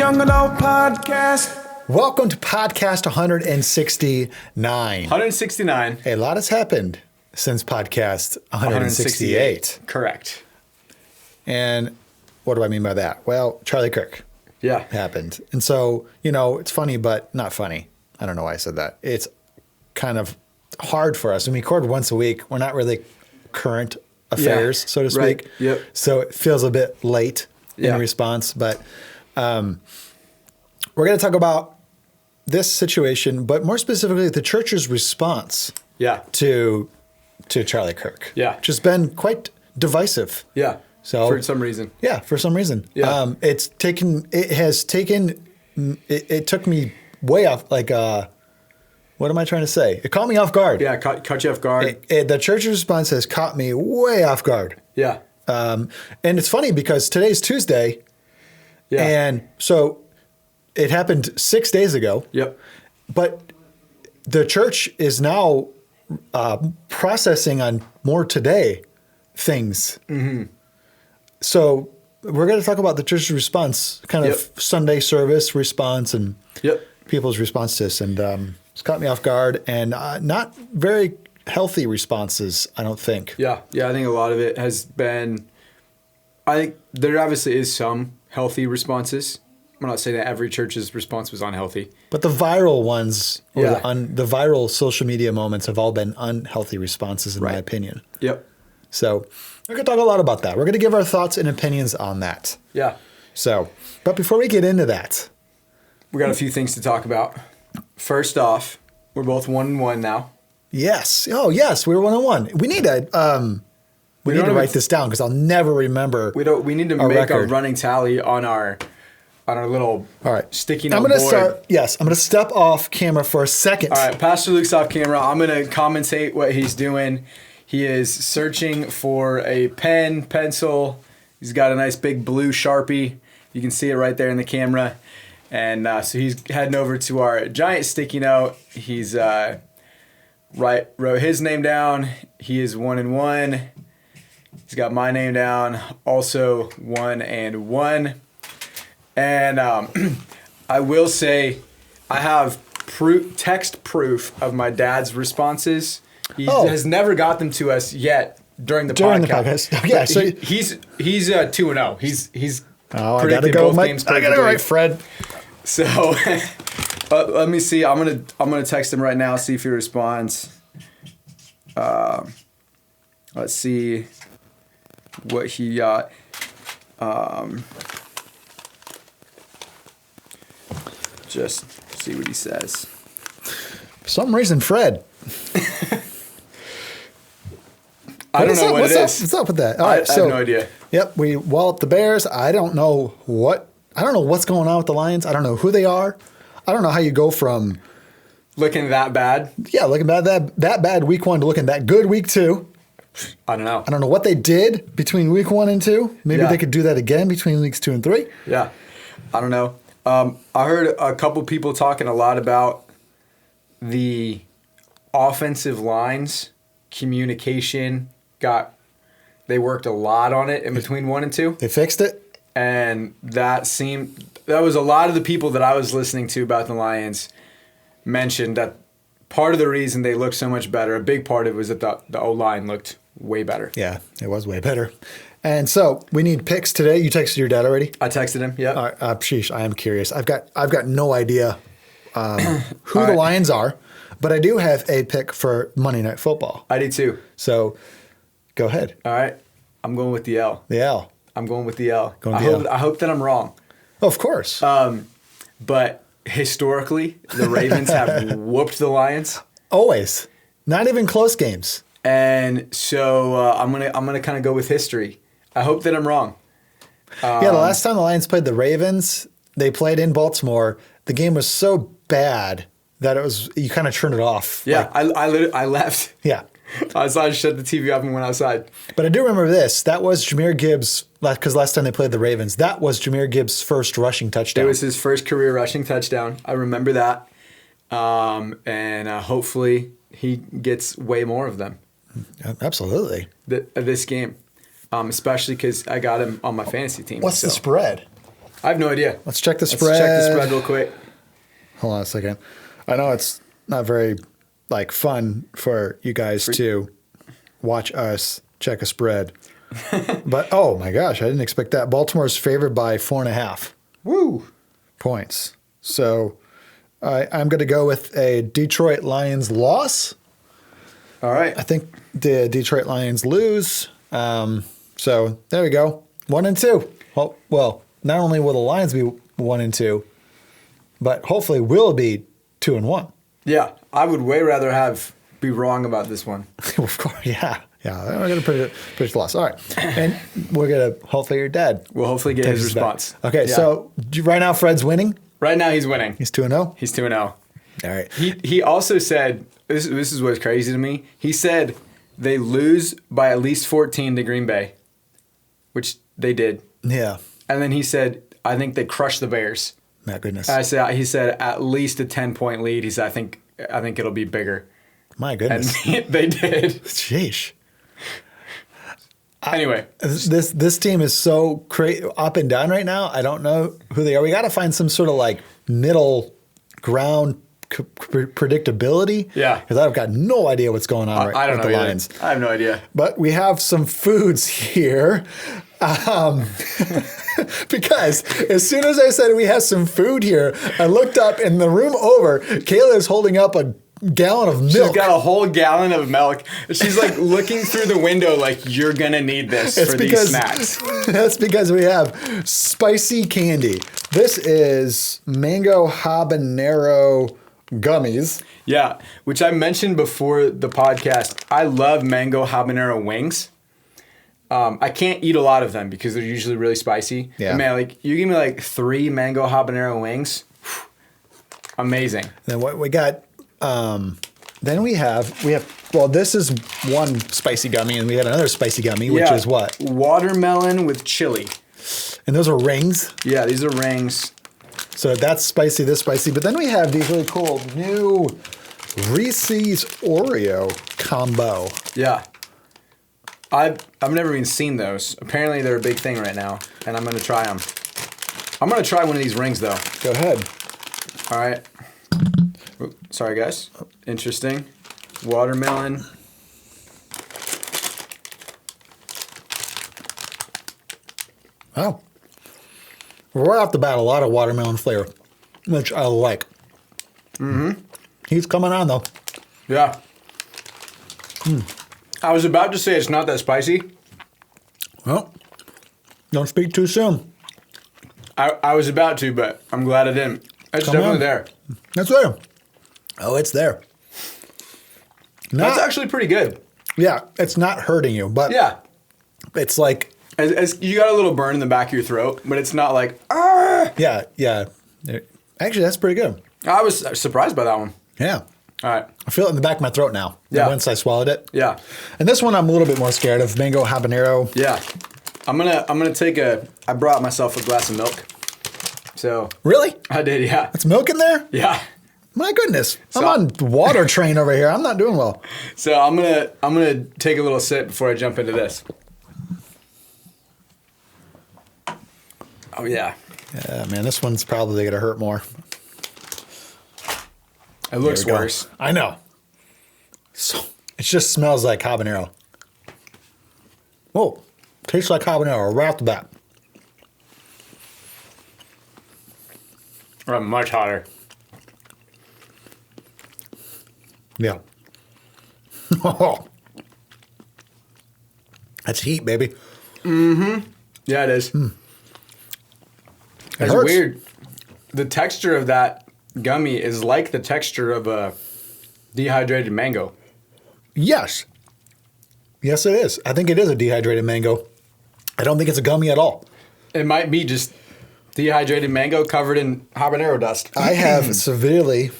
Young Adult Podcast. Welcome to podcast 169. 169. A lot has happened since podcast 168. Correct. And what do I mean by that? Well, Charlie Kirk happened. And so, it's funny, but not funny. I don't know why I said that. It's kind of hard for us. When we record once a week, we're not really current affairs, so to speak. Right. Yep. So it feels a bit late in response. But we're going to talk about this situation, but more specifically, the church's response to Charlie Kirk. Yeah. Which has been quite divisive. Yeah. So for some reason. Yeah, for some reason. Yeah. It took me way off, what am I trying to say? It caught me off guard. Yeah, caught you off guard. The church's response has caught me way off guard. Yeah. And it's funny because today's Tuesday. Yeah. And so it happened 6 days ago. Yep. But the church is now processing on more today things. Mm-hmm. So we're going to talk about the church's response, kind of Sunday service response and people's response to this. And it's caught me off guard and not very healthy responses, I don't think. Yeah. Yeah, I think a lot of it has been – I think there obviously is some healthy responses. I'm not saying that every church's response was unhealthy. But the viral ones, or the viral social media moments have all been unhealthy responses in my opinion. Yep. So we're going to talk a lot about that. We're going to give our thoughts and opinions on that. Yeah. So, but before we get into that. We got a few things to talk about. First off, we're both 1-1 now. Yes. Oh, yes. We're 1-1. We need to write this down because I'll never remember. We need to make a running tally on our little sticky note board. I'm going to step off camera for a second. All right, Pastor Luke's off camera. I'm going to commentate what he's doing. He is searching for a pen, pencil. He's got a nice big blue Sharpie. You can see it right there in the camera. And so he's heading over to our giant sticky note. He's wrote his name down. He is 1-1. He's got my name down, also 1-1. And I will say I have text proof of my dad's responses. He has never got them to us yet during the podcast. Yeah, so he's 2-0. He's I gotta go. I gotta go right, Fred. So let me see. I'm gonna text him right now. See if he responds. Let's see what he got. Just see what he says. For some reason, Fred. I don't know what it is. What's up with that? All right, I have no idea. Yep, we walloped the Bears. I don't know what's going on with the Lions. I don't know who they are. I don't know how you go from looking that bad. Yeah, looking that bad week 1 to looking that good week 2. I don't know. I don't know what they did between week 1 and 2. Maybe they could do that again between weeks 2 and 3. Yeah, I don't know. I heard a couple people talking a lot about the offensive lines communication. They worked a lot on it in between 1 and 2. They fixed it, and that was a lot of the people that I was listening to about the Lions mentioned that part of the reason they looked so much better, a big part of it was that the O-line looked way better. Yeah, it was way better. And so we need picks today. You texted your dad already? I texted him. Yeah. All right, sheesh, I am curious. I've got no idea who the Lions are, but I do have a pick for Monday Night Football. I do too. So go ahead. All right, I'm going with the L. The L. I'm going with the L. I hope that I'm wrong. Oh, of course. But historically, the Ravens have whooped the Lions. Always. Not even close games. And so I'm gonna kind of go with history. I hope that I'm wrong. The last time the Lions played the Ravens, they played in Baltimore. The game was so bad that you kind of turned it off. Yeah, I left. Yeah. I shut the TV off and went outside. But I do remember this. That was Jahmyr Gibbs, because last time they played the Ravens, that was Jahmyr Gibbs' first rushing touchdown. It was his first career rushing touchdown. I remember that. And hopefully he gets way more of them. Absolutely. This game, especially because I got him on my fantasy team. What's the spread? I have no idea. Let's check the Let's spread. check the spread real quick. Hold on a second. I know it's not very like fun for you guys to watch us check a spread. But oh my gosh, I didn't expect that. Baltimore's favored by 4.5 points. So I'm going to go with a Detroit Lions loss. All right. I think the Detroit Lions lose. So there we go. 1-2. Well, not only will the Lions be 1-2, but hopefully we'll be 2-1. Yeah, I would way rather be wrong about this one. Of course, yeah. We're going to predict the loss. All right. And we're going to hopefully your dad. We'll hopefully get his response. Okay, Yeah. so right now Fred's winning. Right now he's winning. He's 2-0. He's 2-0. All right. He also said, this is what's crazy to me. He said they lose by at least 14 to Green Bay, which they did. Yeah. And then he said, I think they crushed the Bears. My goodness. He said at least a 10-point lead. He said, I think it'll be bigger. My And goodness. they did. Sheesh. Anyway. This team is so up and down right now. I don't know who they are. We got to find some sort of like middle ground predictability. Yeah. Because I've got no idea what's going on I don't with know the either. Lions. I have no idea. But we have some foods here. Because as soon as I said we have some food here, I looked up in the room over. Kayla is holding up a gallon of milk. She's got a whole gallon of milk. She's like looking through the window like, you're going to need this these snacks. That's because we have spicy candy. This is mango habanero gummies. Yeah, which I mentioned before the podcast. I love mango habanero wings. I can't eat a lot of them because they're usually really spicy. Yeah. And man, like you give me like 3 mango habanero wings, amazing. Then what we got? Then we have. Well, this is one spicy gummy, and we got another spicy gummy, which is what? Watermelon with chili. And those are rings. Yeah, these are rings. So that's spicy. This spicy. But then we have these really cool new Reese's Oreo combo. Yeah. I've never even seen those. Apparently they're a big thing right now, and I'm gonna try them. I'm gonna try one of these rings though. Go ahead. All right. Oop, sorry guys. Interesting. Watermelon. Oh. Right off the bat, a lot of watermelon flavor, which I like. Mm-hmm. He's coming on though. Yeah. I was about to say it's not that spicy. Well, don't speak too soon. I was about to, but I'm glad I didn't. It's Come definitely on. there. That's there. Oh, it's there. That's actually pretty good. Yeah, it's not hurting you, but Yeah. it's like, As you got a little burn in the back of your throat, but it's not like, ah! yeah. Actually, that's pretty good. I was surprised by that one. Yeah. All right. I feel it in the back of my throat now. Yeah. Once I swallowed it. Yeah. And this one I'm a little bit more scared of, mango habanero. Yeah. I'm gonna take I brought myself a glass of milk. So Really? I did, yeah. It's milk in there? Yeah. My goodness. So- I'm on water train over here. I'm not doing well. So I'm gonna take a little sip before I jump into this. Oh yeah. Yeah, man, this one's probably going to hurt more. It looks Here we go. worse. I know. So it just smells like habanero. Whoa. Tastes like habanero right off the bat. Or much hotter. Yeah. That's heat, baby. Yeah, it is. It's hurts. weird. The texture of that gummy is like the texture of a dehydrated mango. Yes. Yes, it is. I think it is a dehydrated mango. I don't think it's a gummy at all. It might be just dehydrated mango covered in habanero dust. I have severely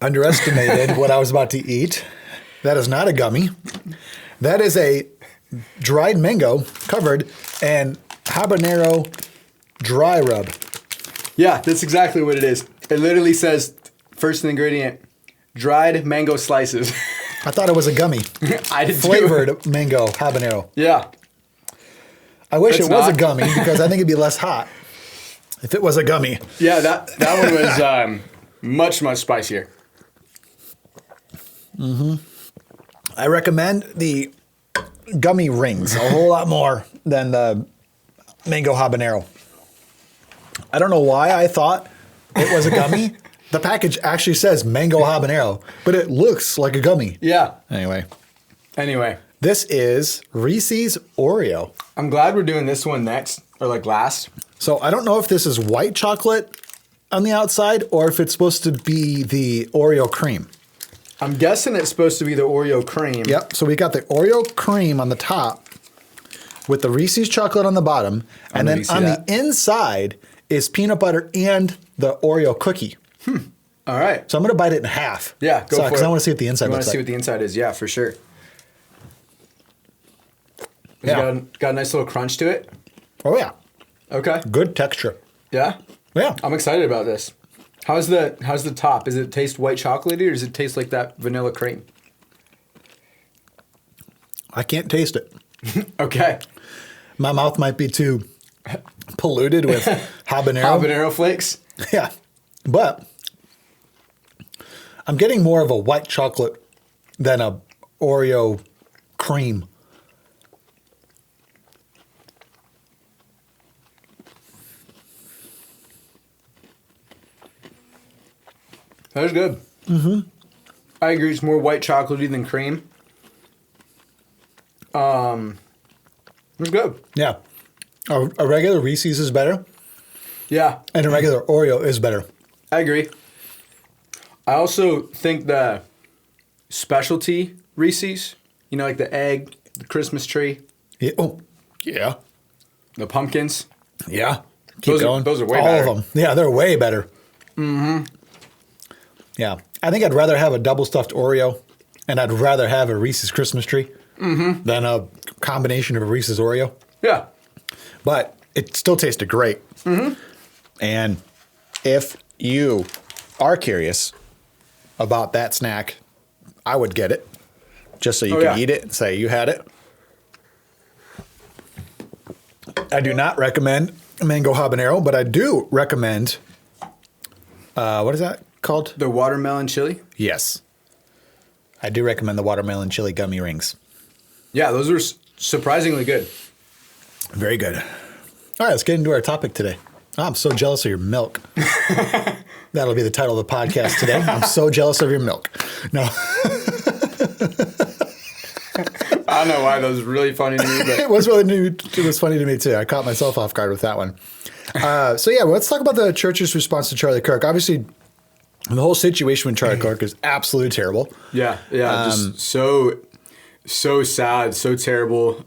underestimated what I was about to eat. That is not a gummy. That is a dried mango covered in habanero dry rub. Yeah, that's exactly what it is. It literally says, first ingredient, dried mango slices. I thought it was a gummy. I did too. Flavored mango habanero. Yeah. I wish It's it was a not. gummy because I think it'd be less hot. If it was a gummy. Yeah, that one was much spicier. I recommend the gummy rings a whole lot more than the mango habanero. I don't know why I thought it was a gummy. The package actually says mango habanero, but it looks like a gummy. Yeah. Anyway, This is Reese's Oreo. I'm glad we're doing this one next, or like last. So I don't know if this is white chocolate on the outside or if it's supposed to be the Oreo cream. I'm guessing it's supposed to be the Oreo cream. Yep. So we got the Oreo cream on the top with the Reese's chocolate on the bottom. And then on the inside is peanut butter and the Oreo cookie. All right. So I'm going to bite it in half. Yeah, go for it. Because I want to see what the inside I want looks to see like. what the inside is. Yeah, for sure. Yeah. Got a nice little crunch to it. Oh, yeah. Okay. Good texture. Yeah. Yeah. I'm excited about this. How's the top? Does it taste white chocolatey or does it taste like that vanilla cream? I can't taste it. Okay. My mouth might be too polluted with habanero. Habanero flakes? Yeah. But I'm getting more of a white chocolate than a Oreo cream. That was good. Mm-hmm. I agree. It's more white chocolatey than cream. It was good. Yeah. A regular Reese's is better, Yeah, and a regular Oreo is better. I agree. I also think the specialty Reese's, you know, like the egg, the Christmas tree, Yeah. Oh, yeah. the pumpkins. Yeah. Keep going. Those are way All better. of them. Yeah, they're way better. Mm-hmm. Yeah. I think I'd rather have a double stuffed Oreo, and I'd rather have a Reese's Christmas tree than a combination of a Reese's Oreo. Yeah. But it still tasted great. Mm-hmm. And if you are curious about that snack, I would get it just so you can eat it and say you had it. I do not recommend mango habanero, but I do recommend, what is that called? The watermelon chili. Yes. I do recommend the watermelon chili gummy rings. Yeah, those were surprisingly good. Very good. All right, let's get into our topic today. Oh, I'm so jealous of your milk. That'll be the title of the podcast today. I'm so jealous of your milk. No. I don't know why that was really funny to me, but It was funny to me too. I caught myself off guard with that one. So yeah, let's talk about the church's response to Charlie Kirk. Obviously, the whole situation with Charlie Kirk is absolutely terrible. yeah, just so sad, so terrible.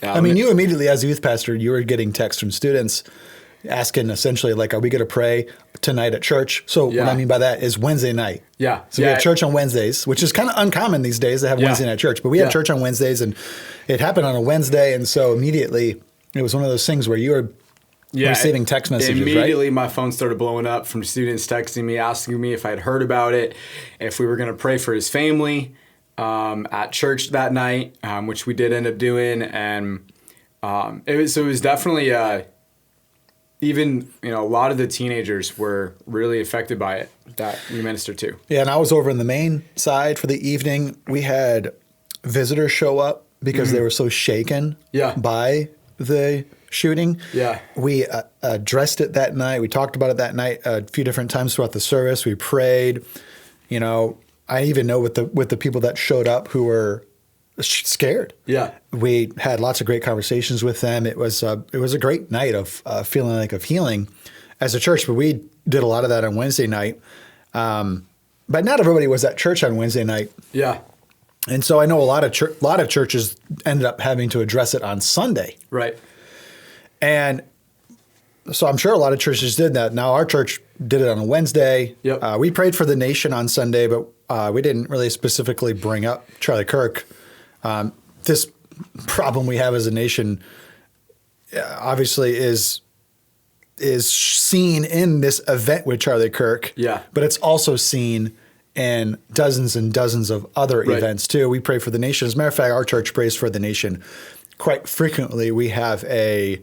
I mean, you immediately, as a youth pastor, you were getting texts from students asking essentially like, are we going to pray tonight at church? So what I mean by that is Wednesday night. Yeah. So we have church on Wednesdays, which is kind of uncommon these days to have Wednesday night church. But we had church on Wednesdays, and it happened on a Wednesday. And so immediately it was one of those things where you were receiving text messages, Immediately, right? my phone started blowing up from students texting me, asking me if I'd heard about it, if we were going to pray for his family at church that night, which we did end up doing. And it was definitely even, a lot of the teenagers were really affected by it that we ministered to. Yeah, and I was over in the main side for the evening. We had visitors show up because they were so shaken by the shooting. Yeah. We addressed it that night. We talked about it that night a few different times throughout the service. We prayed. I even know with the people that showed up who were scared. Yeah. We had lots of great conversations with them. It was a great night of feeling like of healing as a church. But we did a lot of that on Wednesday night. But not everybody was at church on Wednesday night. Yeah. And so I know a lot of churches ended up having to address it on Sunday. Right. And so I'm sure a lot of churches did that. Now our church did it on a Wednesday. Yep. We prayed for the nation on Sunday, but we didn't really specifically bring up Charlie Kirk. This problem we have as a nation obviously is seen in this event with Charlie Kirk. Yeah. But it's also seen in dozens and dozens of other events too. We pray for the nation. As a matter of fact, our church prays for the nation quite frequently. We have a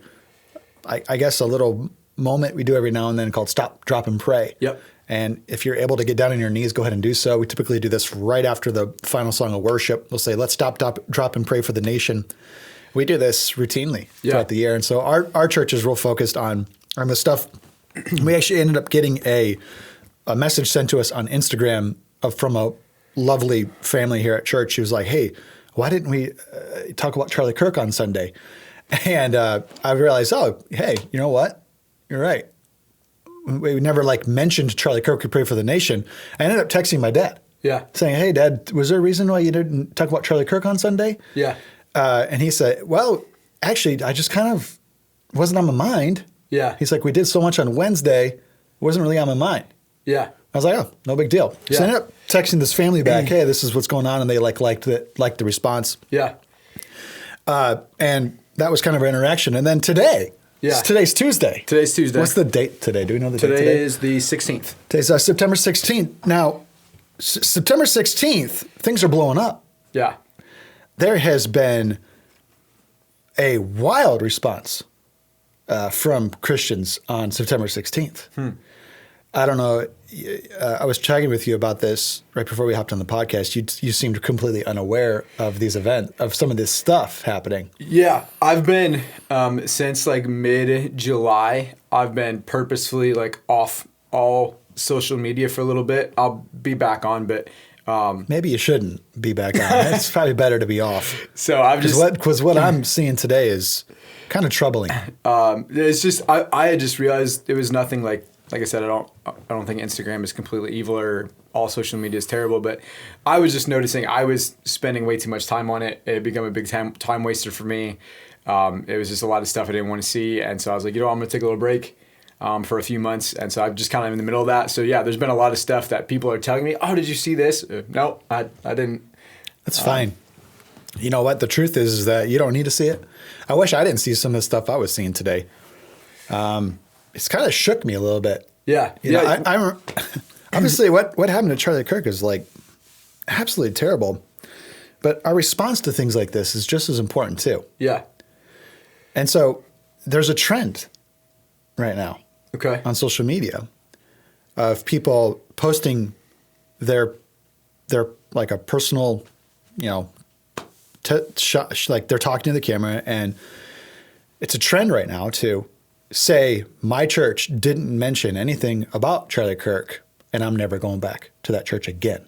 I guess, a little moment we do every now and then called Stop, Drop, and Pray. Yep. And if you're able to get down on your knees, go ahead and do so. We typically do this right after the final song of worship. We'll say, let's stop, drop, and pray for the nation. We do this routinely throughout the year. And so our church is real focused on the stuff. We actually ended up getting a message sent to us on Instagram from a lovely family here at church. She was like, hey, why didn't we talk about Charlie Kirk on Sunday? And I realized, oh, hey, you know what? You're right. We never mentioned Charlie Kirk could pray for the nation. I ended up texting my dad. Yeah. Saying, hey, Dad, was there a reason why you didn't talk about Charlie Kirk on Sunday? Yeah. And he said, well, actually, I just kind of wasn't on my mind. Yeah. He's like, we did so much on Wednesday, it wasn't really on my mind. Yeah. I was like, oh, no big deal. Yeah. So I ended up texting this family back, hey, this is what's going on. And they liked the response. Yeah. And that was kind of our interaction. And then today, today's Tuesday. Today's Tuesday. What's the date today? Do we know the date today? Today is the 16th. Today's September 16th. Now, September 16th, things are blowing up. Yeah. There has been a wild response from Christians on September 16th. I don't know. I was chatting with you about this right before we hopped on the podcast. You seemed completely unaware of these events, of some of this stuff happening. Yeah, I've been since mid-July. I've been purposefully off all social media for a little bit. I'll be back on, but maybe you shouldn't be back on. It's probably better to be off. So I've just because what I'm seeing today is kind of troubling. It's just I had just realized it was nothing like I said. I don't think Instagram is completely evil or all social media is terrible, but I was just noticing I was spending way too much time on it. It had become a big time waster for me. It was just a lot of stuff I didn't want to see, and so I was like, I'm going to take a little break for a few months, and so I'm just kind of in the middle of that. So yeah, there's been a lot of stuff that people are telling me, oh, did you see this? No, I didn't. That's fine. You know what? The truth is that you don't need to see it. I wish I didn't see some of the stuff I was seeing today. It's kind of shook me a little bit. Yeah. You know, I obviously what happened to Charlie Kirk is absolutely terrible, but our response to things like this is just as important too. Yeah. And so there's a trend right now on social media of people posting their a personal, they're talking to the camera, and it's a trend right now to say my church didn't mention anything about Charlie Kirk, and I'm never going back to that church again.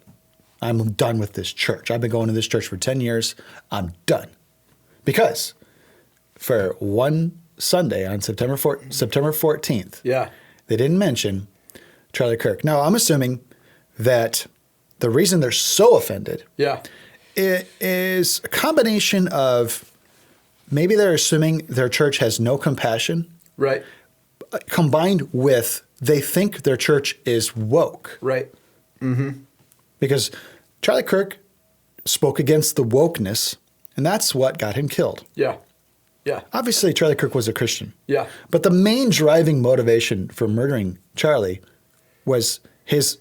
I'm done with this church. I've been going to this church for 10 years. I'm done. Because for one Sunday on September 14th, they didn't mention Charlie Kirk. Now, I'm assuming that the reason they're so offended it is a combination of maybe they're assuming their church has no compassion, right, combined with they think their church is woke. Right. Mm-hmm. Because Charlie Kirk spoke against the wokeness, and that's what got him killed. Yeah. Yeah. Obviously, Charlie Kirk was a Christian. Yeah. But the main driving motivation for murdering Charlie was his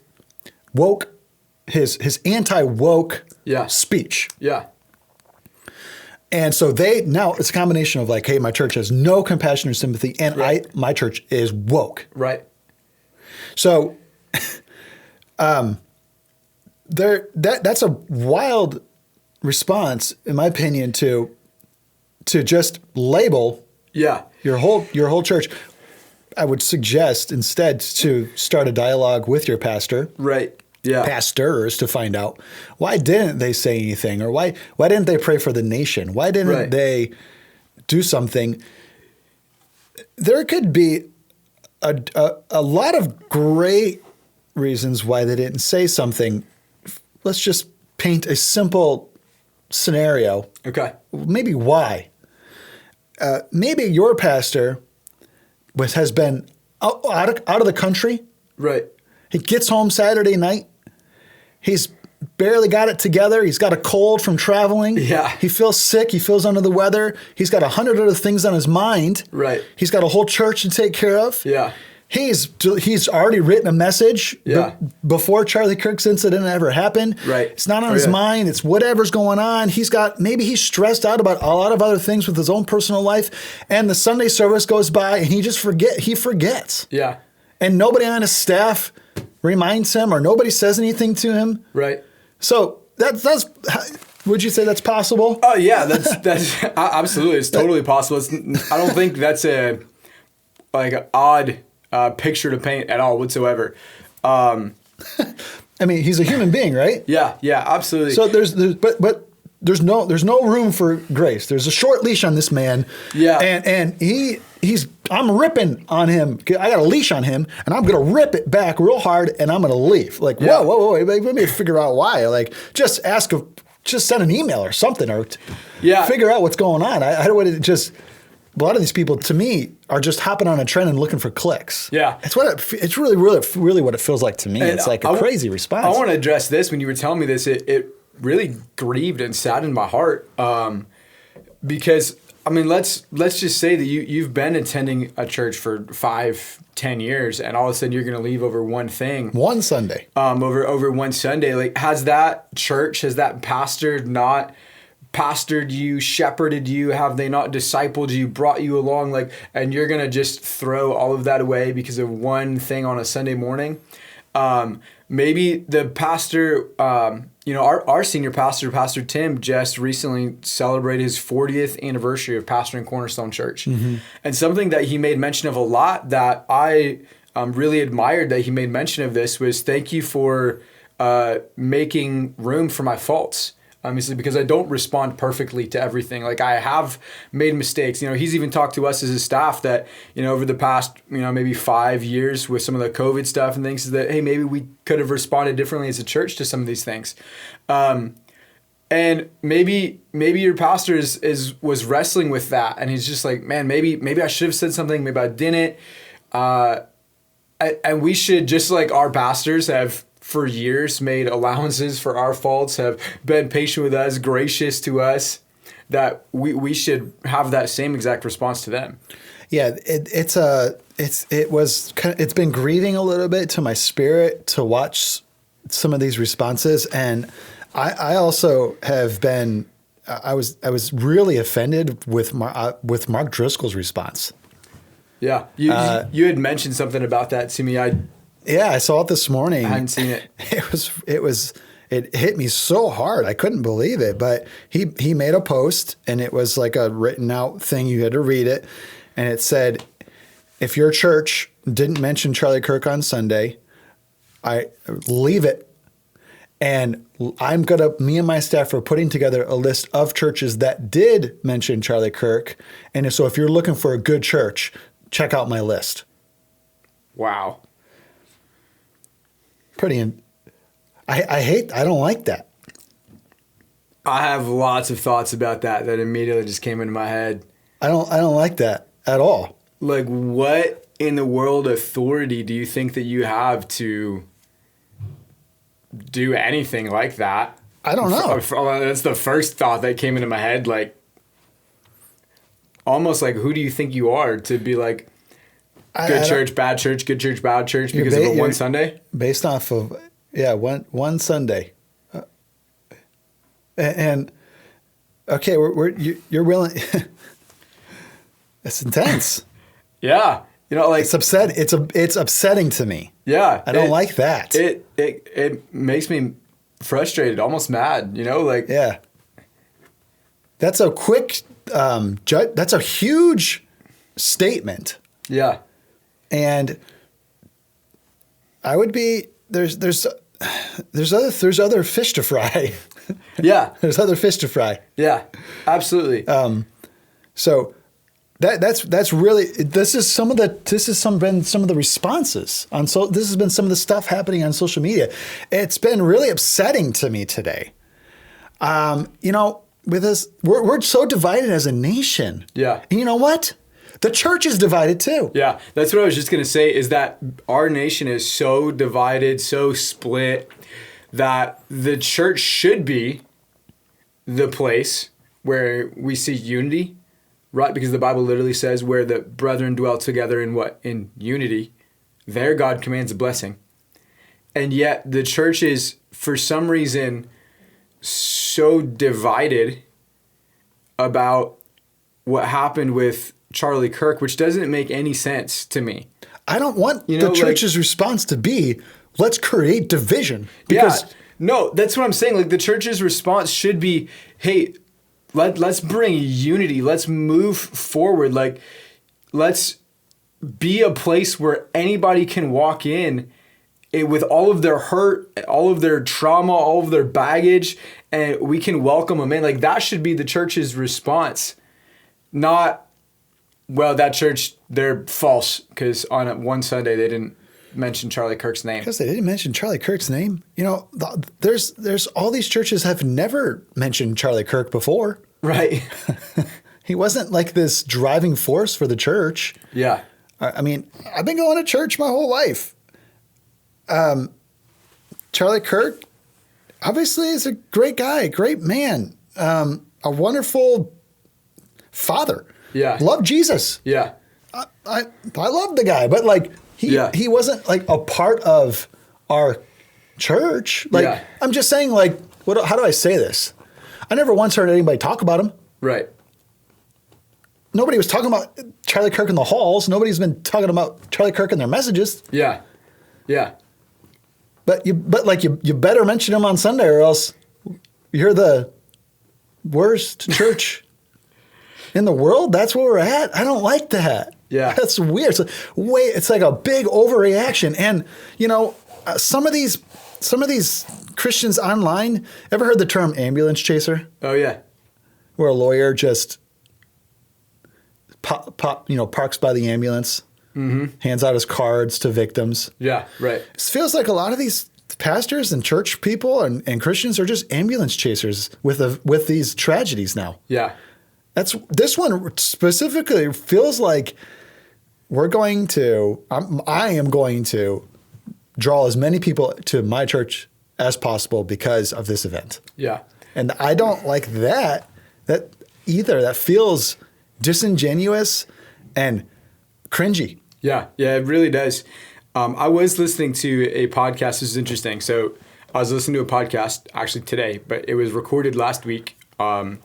anti-woke speech. Yeah. And so now it's a combination of hey, my church has no compassion or sympathy, and my church is woke. Right. So that's a wild response, in my opinion, to just label your whole church. I would suggest instead to start a dialogue with your pastor. Right. Yeah. Pastors, to find out why didn't they say anything, or why didn't they pray for the nation? Why didn't they do something? There could be a lot of great reasons why they didn't say something. Let's just paint a simple scenario. Okay. Maybe why. Maybe your pastor has been out of the country. Right. He gets home Saturday night. He's barely got it together. He's got a cold from traveling. Yeah. He feels sick. He feels under the weather. He's got 100 other things on his mind. Right. He's got a whole church to take care of. Yeah. He's already written a message before Charlie Kirk's incident ever happened. Right. It's not on his mind. It's whatever's going on. Maybe he's stressed out about a lot of other things with his own personal life, and the Sunday service goes by and he forgets. Yeah. And nobody on his staff reminds him, or nobody says anything to him. Right. So that's would you say that's possible? Oh yeah, that's absolutely. It's totally possible. I don't think that's an odd picture to paint at all whatsoever. I mean, he's a human being, right? Yeah, absolutely. So there's no room for grace. There's a short leash on this man. Yeah. And I'm ripping on him. I got a leash on him, and I'm gonna rip it back real hard, and I'm gonna leave. Like, whoa, let me figure out why. Like, just send an email or something, or figure out what's going on. I don't want to just. A lot of these people, to me, are just hopping on a trend and looking for clicks. Yeah, it's really what it feels like to me. And it's like a crazy response. I want to address this. When you were telling me this, it really grieved and saddened my heart, because I mean, let's just say that you've been attending a church for 5-10 years, and all of a sudden you're going to leave over one thing, one Sunday, over one Sunday. Like, has that pastor not pastored you, shepherded you? Have they not discipled you, brought you along? Like, and you're gonna just throw all of that away because of one thing on a Sunday morning? Maybe the pastor, our senior pastor, Pastor Tim, just recently celebrated his 40th anniversary of pastoring Cornerstone Church. Mm-hmm. And something that he made mention of a lot that I really admired that he made mention of this was, thank you for making room for my faults. He said, because I don't respond perfectly to everything. Like, I have made mistakes. He's even talked to us as his staff that, over the past, maybe 5 years with some of the COVID stuff and things, is that, hey, maybe we could have responded differently as a church to some of these things. And maybe your pastor was wrestling with that, and he's just like, man, maybe I should have said something, maybe I didn't. And we should, just like our pastors have for years made allowances for our faults, have been patient with us, gracious to us, that we should have that same exact response to them. Yeah, it's been grieving a little bit to my spirit to watch some of these responses, and I also have been I was really offended with Mark Driscoll's response. Yeah, you had mentioned something about that to me. I saw it this morning. I hadn't seen it. It hit me so hard. I couldn't believe it. But he made a post, and it was like a written out thing. You had to read it. And it said, if your church didn't mention Charlie Kirk on Sunday, I leave it. And me and my staff are putting together a list of churches that did mention Charlie Kirk. And so if you're looking for a good church, check out my list. Wow. I don't like that. I have lots of thoughts about that immediately just came into my head. I don't like that at all. Like, what in the world authority do you think that you have to do anything like that? I don't know. That's the first thought that came into my head. Like, almost like, who do you think you are to be like, good church, bad church, good church, bad church because of one Sunday? Based off of, one Sunday. And okay, you're willing. It's intense. Yeah. Like, it's it's upsetting to me. Yeah. I don't like that. It makes me frustrated, almost mad, like. Yeah. That's a quick, that's a huge statement. Yeah. And I would be there's other fish to fry. Yeah. There's other fish to fry. Yeah. Absolutely. So that's really this has been some of the responses on this has been some of the stuff happening on social media. It's been really upsetting to me today. With this we're so divided as a nation. Yeah. And you know what? The church is divided too. Yeah, that's what I was just going to say, is that our nation is so divided, so split, that the church should be the place where we see unity, right? Because the Bible literally says where the brethren dwell together in what? In unity, There, God commands a blessing. And yet the church is, for some reason, so divided about what happened with Charlie Kirk, which doesn't make any sense to me. I don't want the church's response to be, let's create division. Because no, that's what I'm saying. Like, the church's response should be, hey, let's bring unity. Let's move forward. Like, let's be a place where anybody can walk in with all of their hurt, all of their trauma, all of their baggage, and we can welcome them in. Like, that should be the church's response. Not, well, that church, they're false because on one Sunday they didn't mention Charlie Kirk's name. Because they didn't mention Charlie Kirk's name. You know, there's all these churches have never mentioned Charlie Kirk before. Right. He wasn't like this driving force for the church. Yeah. I mean, I've been going to church my whole life. Charlie Kirk, obviously, is a great guy, great man, a wonderful father. Yeah. Loved Jesus. Yeah. I love the guy, but like he wasn't like a part of our church. Like I'm just saying, like, how do I say this? I never once heard anybody talk about him. Right. Nobody was talking about Charlie Kirk in the halls. Nobody's been talking about Charlie Kirk in their messages. Yeah. Yeah. But you better mention him on Sunday, or else you're the worst church in the world. That's where we're at. I don't like that. Yeah, that's weird. It's like a big overreaction. And you know, some of these Christians online. Ever heard the term ambulance chaser? Oh yeah, where a lawyer just parks by the ambulance. Mm-hmm. Hands out his cards to victims. Yeah, right. It feels like a lot of these pastors and church people and Christians are just ambulance chasers with these tragedies now. Yeah. This one specifically feels like I am going to draw as many people to my church as possible because of this event. Yeah. And I don't like that either. That feels disingenuous and cringy. Yeah, it really does. I was listening to a podcast. This is interesting. So I was listening to a podcast actually today, but it was recorded last week from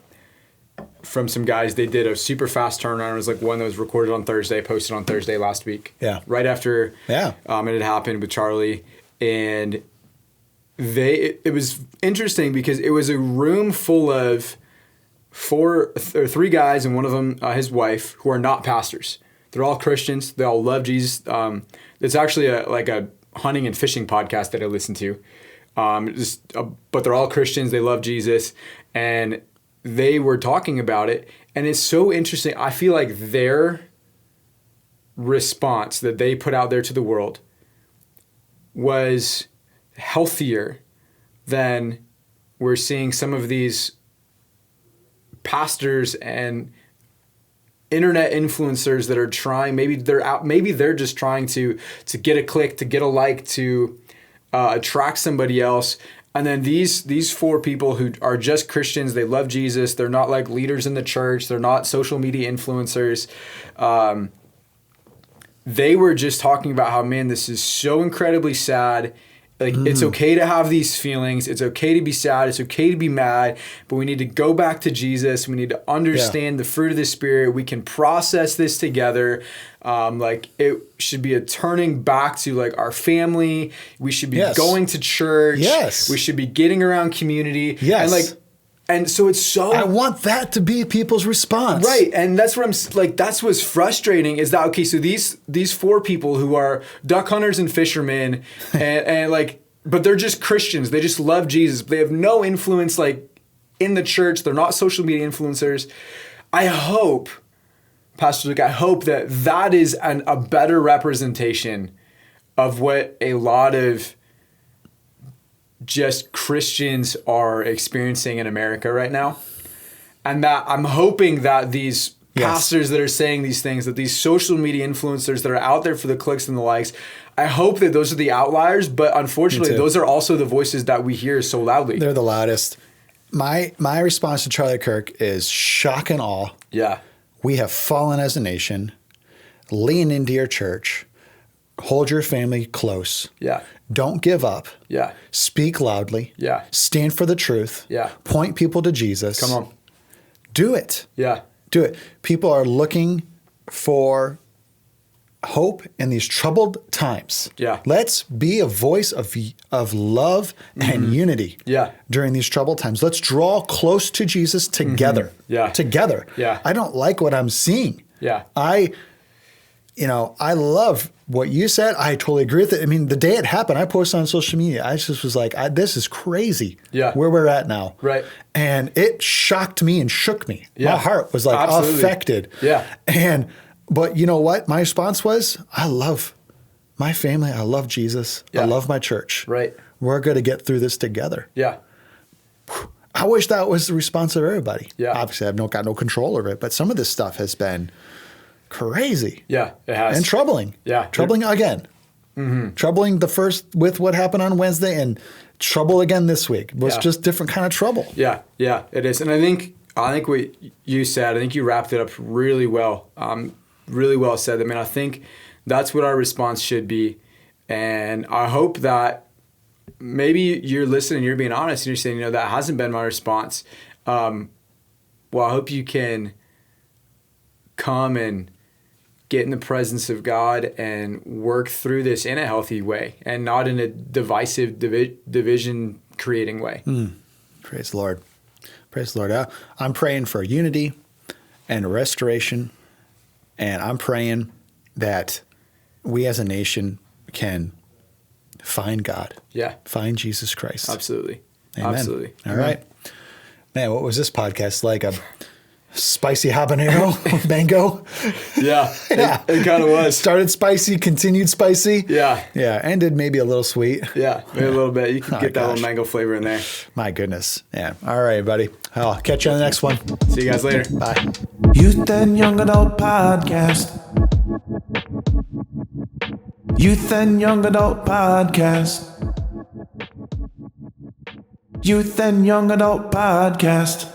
some guys. They did a super fast turnaround. It was like one that was recorded on Thursday, posted on Thursday last week. Yeah. Right after it had happened with Charlie. And it was interesting because it was a room full of three guys, and one of them, his wife, who are not pastors. They're all Christians. They all love Jesus. It's actually a hunting and fishing podcast that I listen to. But they're all Christians. They love Jesus. And they were talking about it. And it's so interesting. I feel like their response that they put out there to the world was healthier than we're seeing some of these pastors and internet influencers that are trying. Maybe they're just trying to get a click, to get a like, to attract somebody else. And then these four people who are just Christians, they love Jesus. They're not like leaders in the church. They're not social media influencers. They were just talking about how, man, this is so incredibly sad. Like, it's okay to have these feelings. It's okay to be sad. It's okay to be mad. But we need to go back to Jesus. We need to understand the fruit of the Spirit. We can process this together. Like, it should be a turning back to, like, our family. We should be going to church. Yes. We should be getting around community. Yes. And so it's so... I want that to be people's response. Right. And that's what I'm... Like, that's what's frustrating is that, okay, so these four people who are duck hunters and fishermen and like... But they're just Christians. They just love Jesus. They have no influence, like, in the church. They're not social media influencers. I hope, Pastor Luke, I hope that is a better representation of what a lot of just Christians are experiencing in America right now. And that I'm hoping that these pastors that are saying these things, that these social media influencers that are out there for the clicks and the likes, I hope that those are the outliers, but unfortunately those are also the voices that we hear so loudly. They're the loudest. My response to Charlie Kirk is shock and awe. Yeah. We have fallen as a nation. Lean into your church. hold your family close. Yeah. Don't give up. Yeah. Speak loudly. Yeah. Stand for the truth. Yeah. Point people to Jesus. Come on. Do it. Yeah. Do it. People are looking for hope in these troubled times. Yeah. Let's be a voice of love and unity. Yeah. During these troubled times. Let's draw close to Jesus together. Yeah. Together. Yeah. I don't like what I'm seeing. Yeah. I love what you said. I totally agree with it. I mean, the day it happened, I posted on social media. I just was like, this is crazy. Yeah. Where we're at now. Right. And it shocked me and shook me. Yeah. My heart was like Absolutely. affected. Yeah. But you know what? My response was, I love my family. I love Jesus. Yeah. I love my church. Right. We're going to get through this together. Yeah. I wish that was the response of everybody. Yeah. Obviously, I've got no control over it, but some of this stuff has been crazy. Yeah. It has. And troubling. Yeah. Troubling again. Mm-hmm. Troubling the first with what happened on Wednesday, and trouble again this week. It was just different kind of trouble. Yeah. Yeah. It is. And I think what you said, I think you wrapped it up really well. Really well said. I mean, I think that's what our response should be. And I hope that maybe you're listening, you're being honest, and you're saying, that hasn't been my response. Well, I hope you can come and get in the presence of God and work through this in a healthy way and not in a divisive, division creating way. Praise the Lord. Praise the Lord. I'm praying for unity and restoration. And I'm praying that we as a nation can find God. Yeah. Find Jesus Christ. Absolutely. Amen. Absolutely. All right. Man, what was this podcast like? A spicy habanero mango? Yeah. Yeah. It kind of was. Started spicy, continued spicy. Yeah. Yeah. Ended maybe a little sweet. Yeah. Maybe a little bit. You can get that little mango flavor in there. My goodness. Yeah. All right, buddy. I'll catch you on the next one. See you guys later. Bye. Youth and Young Adult Podcast. Youth and Young Adult Podcast. Youth and Young Adult Podcast.